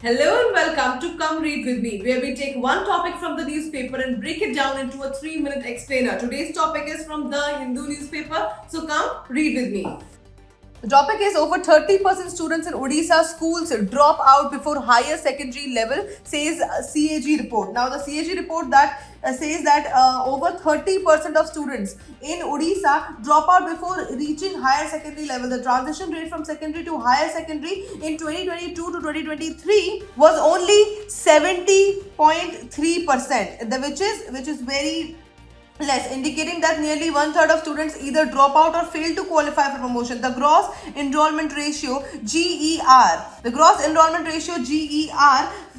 Hello and welcome to Come Read With Me, where we take one topic from the newspaper and break it down into a 3-minute explainer. Today's topic is from the Hindu newspaper, so come read with me. The topic is over 30% students in Odisha schools drop out before higher secondary level, says CAG report. Now, the CAG report that says that over 30% of students in Odisha drop out before reaching higher secondary level. The transition rate from secondary to higher secondary in 2022 to 2023 was only 70.3%, which is very less, indicating that nearly one-third of students either drop out or fail to qualify for promotion. The gross enrollment ratio GER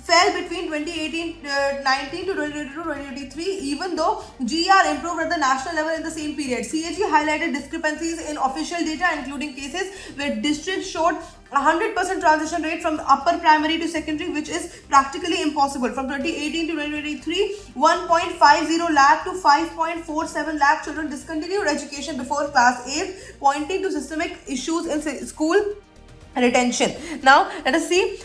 fell between 2018-19 to 2022-2023, even though GER improved at the national level in the same period. CAG highlighted discrepancies in official data, including cases where districts showed 100% transition rate from upper primary to secondary, which is practically impossible. From 2018 to 2023, 1.50 lakh to 5.47 lakh children discontinued education before class 8, pointing to systemic issues in school retention. Now let us see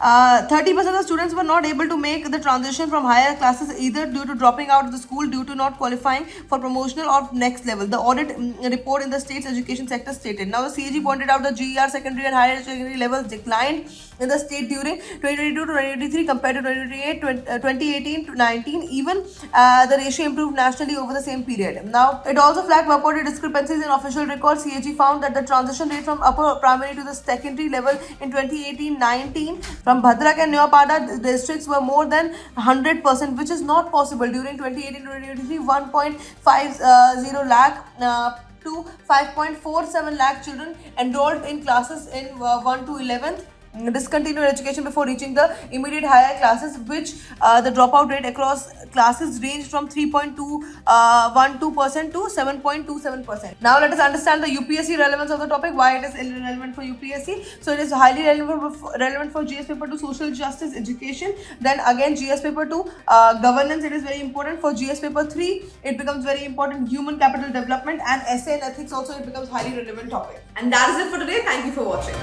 30% of students were not able to make the transition from higher classes, either due to dropping out of the school due to not qualifying for promotional or next level. The audit report in the state's education sector stated. Now the CAG pointed out the GER secondary and higher secondary levels declined in the state during 2022 to 2023 compared to 2018 to 19. Even the ratio improved nationally over the same period. Now it also flagged purported discrepancies in official records. CAG found that the transition rate from upper primary to the secondary level in 2018-19 from Bhadrak and Neopada districts were more than 100%, which is not possible. During 2018-2023, 1.50 lakh to 5.47 lakh children enrolled in classes in 1 to 11th discontinued education before reaching the immediate higher classes, which the dropout rate across classes ranged from 3.12% to 7.27%. Now let us understand the UPSC relevance of the topic, why it is relevant for UPSC. So it is highly relevant for GS paper 2 social justice education. Then again GS paper 2 governance, it is very important. For GS paper 3 it becomes very important, human capital development, and essay and ethics also it becomes highly relevant topic. And that is it for today. Thank you for watching.